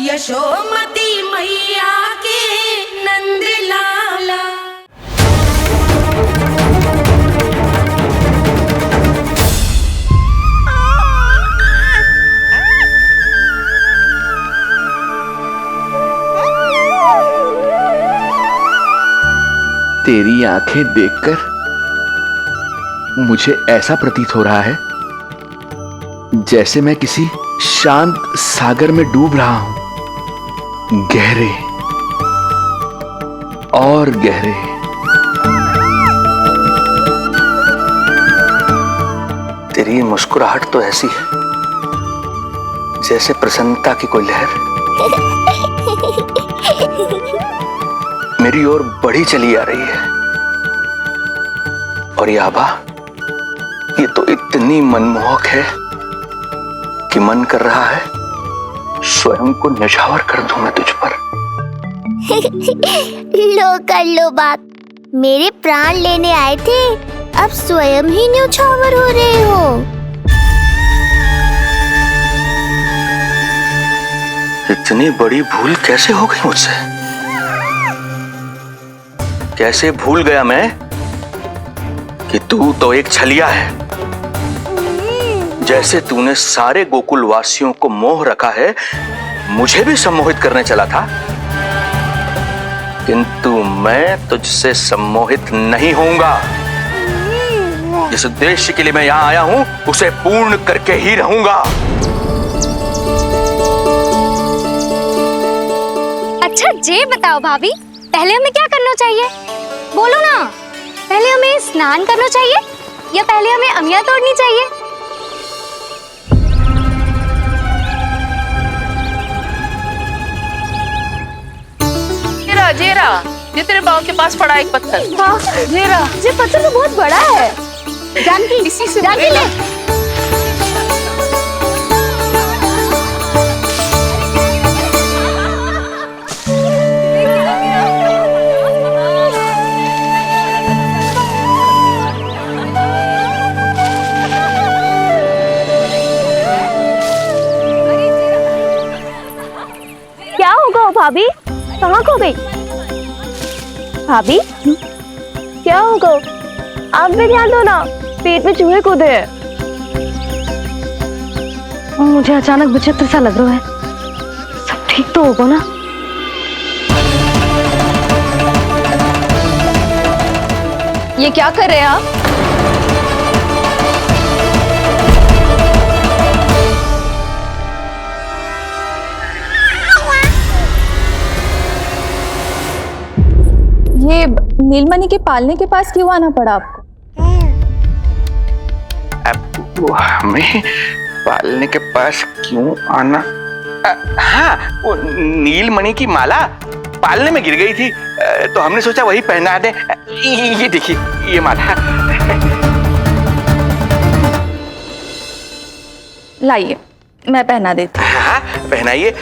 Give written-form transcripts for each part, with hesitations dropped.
यशोमती मैया के नंद लाला। तेरी आंखें देखकर मुझे ऐसा प्रतीत हो रहा है जैसे मैं किसी शांत सागर में डूब रहा हूं, गहरे और गहरे। तेरी मुस्कुराहट तो ऐसी है जैसे प्रसन्नता की कोई लहर मेरी ओर बढ़ी चली आ रही है। और ये आभा, ये तो इतनी मनमोहक है कि मन कर रहा है स्वयं को न्यौछावर कर दूं मैं तुझ पर। लो कर लो बात, मेरे प्राण लेने आए थे, अब स्वयं ही न्यौछावर हो रहे हो। इतनी बड़ी भूल कैसे हो गई मुझसे? कैसे भूल गया मैं कि तू तो एक छलिया है। जैसे तूने सारे गोकुल वासियों को मोह रखा है, मुझे भी सम्मोहित करने चला था, किंतु मैं तुझसे सम्मोहित नहीं होऊंगा। जिस उद्देश्य के लिए मैं यहां आया हूं उसे पूर्ण करके ही रहूंगा। अच्छा ये बताओ भाभी, पहले हमें क्या करना चाहिए? बोलो ना, पहले हमें स्नान करना चाहिए या पहले हमें अमिया तोड़नी चाहिए? जेरा, ये तेरे बाव के पास पड़ा एक पत्थर। हाँ, जेरा, ये पत्थर तो बहुत बड़ा है। जानकी, इसी से जानकी ले। क्या होगा भाभी? कहाँ खो गई भाभी? क्या होगा? आप भी ध्यान दो ना, पेट में चूहे कूदे हैं। मुझे अचानक विचित्र सा लग रहा है। सब ठीक तो होगा ना? ये क्या कर रहे हैं आप? ये नीलमणि के पालने के पास क्यों आना पड़ा आपको? अब हमें पालने के पास क्यों आना? हाँ, वो नीलमणि की माला पालने में गिर गई थी, तो हमने सोचा वही पहना दे। ये देखिए, ये माला। लाइए, मैं पहना देती हूँ। हाँ, पहनाइए।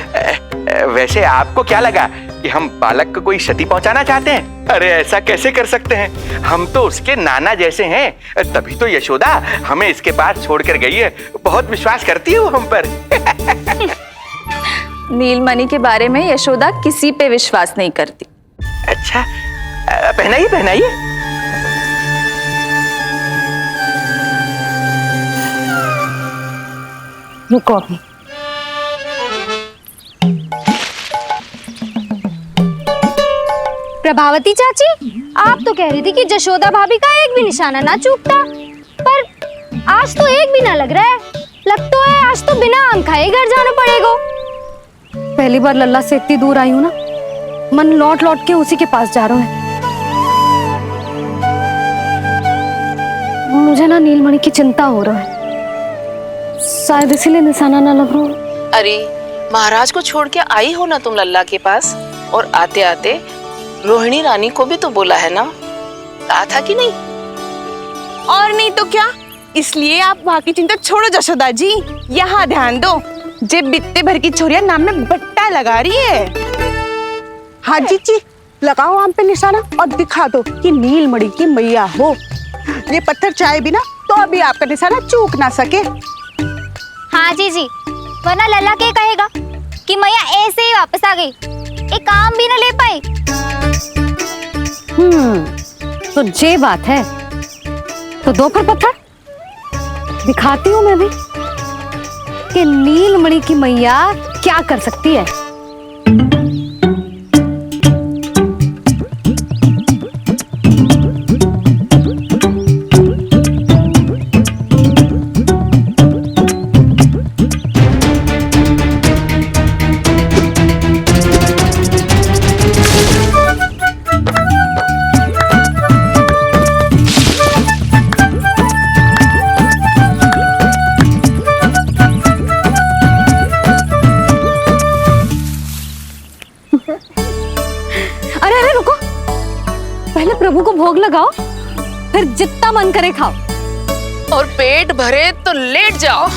वैसे आपको क्या लगा कि हम बालक को कोई क्षति पहुंचाना चाहते हैं? अरे ऐसा कैसे कर सकते हैं? हम तो उसके नाना जैसे हैं, तभी तो यशोदा हमें इसके पास छोड़कर गई है। बहुत विश्वास करती है वो हम पर। नीलमणि के बारे में यशोदा किसी पे विश्वास नहीं करती। अच्छा, पहनाइए पहनाइए। रुको अभी। प्रभावती चाची, आप तो कह रही थी कि जशोदा भाभी का एक भी निशाना ना चूकता, पर आज तो एक भी ना लग रहा है। लग तो है आज तो बिना आम खाए घर जाना पड़ेगा। पहली बार लल्ला से इतनी दूर आई हूँ ना, मन लौट लौट के उसी के पास जा रहा है। मुझे ना नीलमणि की चिंता हो रहा है, शायद इसीलिए निशाना ना लग रहा। अरे महाराज को छोड़ के आई हो ना तुम लल्ला के पास, और आते आते रोहिणी रानी को भी तो बोला है ना, कहा था कि नहीं? और नहीं तो क्या, इसलिए आप वहाँ की चिंता छोड़ो जशोदा जी, यहाँ ध्यान दो। जे बित्ते भर की छोरिया नाम में बट्टा लगा रही है। हाँ जी, लगाओ आम पे निशाना और दिखा दो कि नीलमणि की मैया हो। ये पत्थर चाहे भी ना तो अभी आपका निशाना चूक ना सके। हाँ जी, वरना लल्ला क्या कहेगा? कि मैया ऐसे ही वापस आ गई, एक काम भी ना ले पाई। तो ये बात है, तो दो पर पत्थर दिखाती हूँ मैं भी कि नीलमणि की मैया क्या कर सकती है। अरे अरे रुको, पहले प्रभु को भोग लगाओ, फिर जितना मन करे खाओ। और पेट भरे तो लेट जाओ।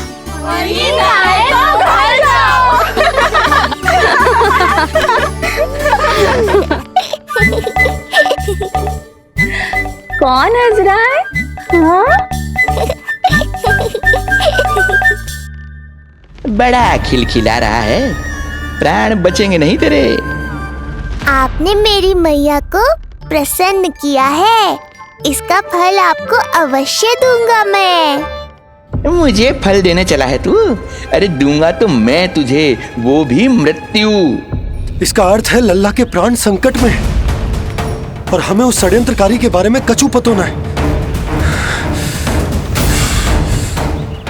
कौन हंस रहा है? हाँ? बड़ा खिलखिला रहा है, प्राण बचेंगे नहीं तेरे। आपने मेरी मैया को प्रसन्न किया है, इसका फल आपको अवश्य दूंगा मैं। मुझे फल देने चला है तू? अरे दूंगा तो मैं तुझे, वो भी मृत्यु। इसका अर्थ है लल्ला के प्राण संकट में है और हमें उस षड्यंत्रकारी के बारे में कचू पतो न है।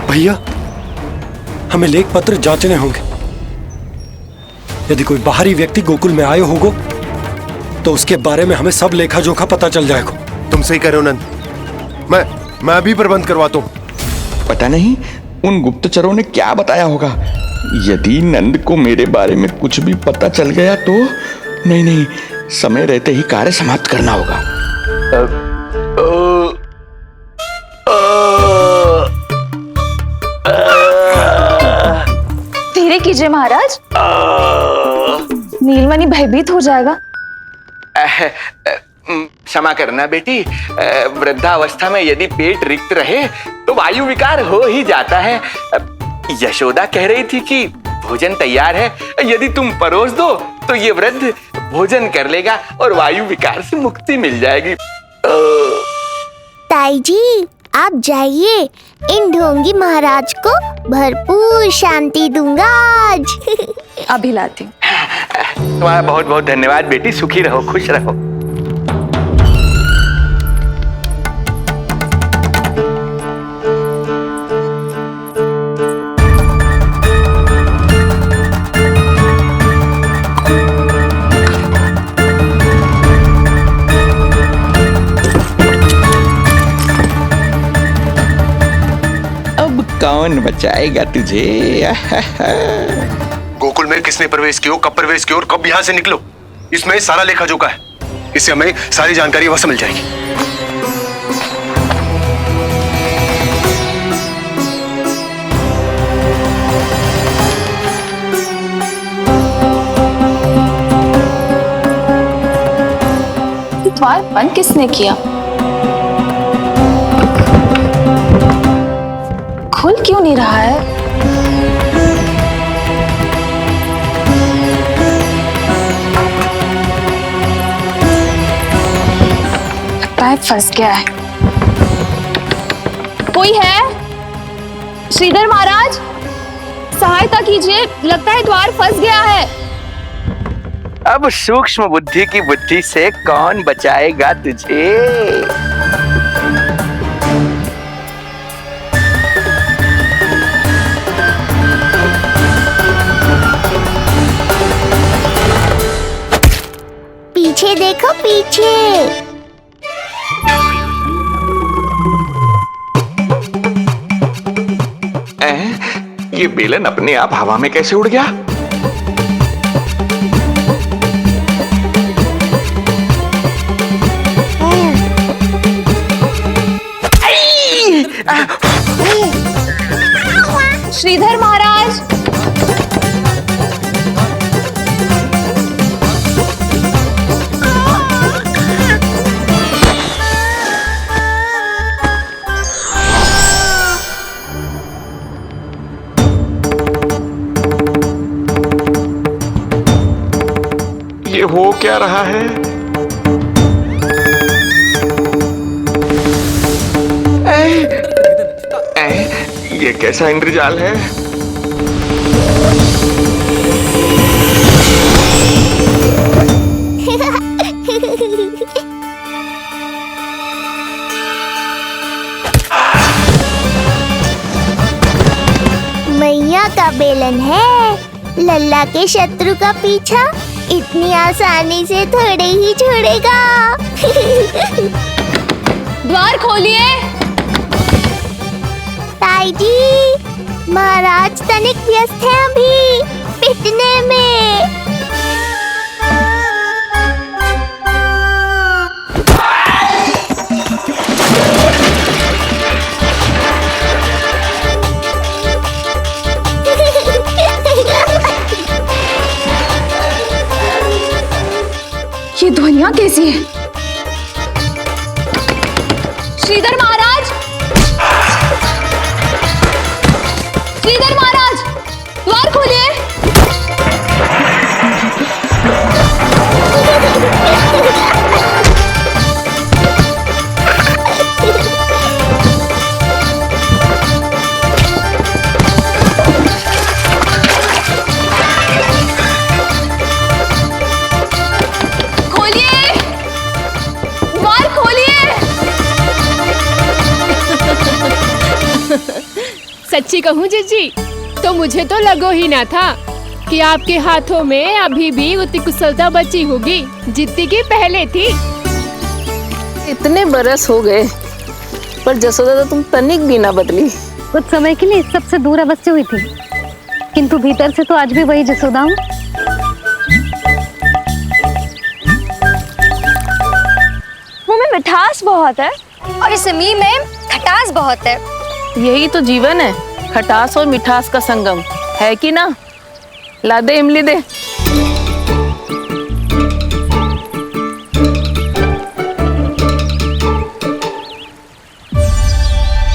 भैया, हमें लेख पत्र जांचने होंगे। यदि कोई बाहरी व्यक्ति गोकुल में आए होगो तो उसके बारे में हमें सब लेखा जोखा पता चल जाएगा। तुम सही करो नंद, मैं अभी प्रबंध करवाता हूँ। पता नहीं उन गुप्तचरों ने क्या बताया होगा। यदि नंद को मेरे बारे में कुछ भी पता चल गया तो नहीं नहीं, समय रहते ही कार्य समाप्त करना होगा। धीरे कीजिए महाराज, नीलमणि भयभीत हो जाएगा। क्षमा करना बेटी, वृद्धावस्था में यदि पेट रिक्त रहे तो वायु विकार हो ही जाता है। यशोदा कह रही थी कि भोजन तैयार है, यदि तुम परोस दो तो ये वृद्ध भोजन कर लेगा और वायु विकार से मुक्ति मिल जाएगी। ताई जी, आप जाइए, इन ढोंगी महाराज को भरपूर शांति दूंगा आज। अभी लाती हूँ। तुम्हारा बहुत बहुत धन्यवाद बेटी, सुखी रहो, खुश रहो। कौन बचाएगा तुझे? गोकुल में किसने प्रवेश किया, कब प्रवेश किया और कब यहाँ से निकलो, इसमें सारा लेखा जोखा है। इससे हमें सारी जानकारी वहां से मिल जाएगी। द्वार बंद किसने किया? खुल क्यों नहीं रहा है? लगता है फंस गया है। कोई है? श्रीधर महाराज, सहायता कीजिए, लगता है द्वार फंस गया है। अब सूक्ष्म बुद्धि की बुद्धि से कौन बचाएगा तुझे? पीछे देखो, पीछे। ये बेलन अपने आप हवा में कैसे उड़ गया? श्रीधर महाराज, ये हो क्या रहा है? ये कैसा इंद्रजाल है? मैया का बेलन है, लल्ला के शत्रु का पीछा इतनी आसानी से थोड़े ही छोड़ेगा। द्वार खोलिए। ताई जी, महाराज तनिक व्यस्त हैं अभी पिटने में। ये ध्वनियां कैसी हैं? श्रीधर महाराज, श्रीधर महाराज, द्वार खोलिए। खोलिए, द्वार खोलिए। सच्ची कहूँ जीजी, तो मुझे तो लगो ही ना था कि आपके हाथों में अभी भी उतनी कुशलता बची होगी जितनी की पहले थी। इतने बरस हो गए पर जसोदा तो तुम तनिक भी ना बदली। कुछ समय के लिए सबसे दूर अवश्य हुई थी, किंतु भीतर से तो आज भी वही जसोदा हूँ। मुंह में मिठास बहुत है और इस मी में खटास बहुत है। यही तो जीवन है, खटास और मिठास का संगम है कि ना। ला दे इमली दे।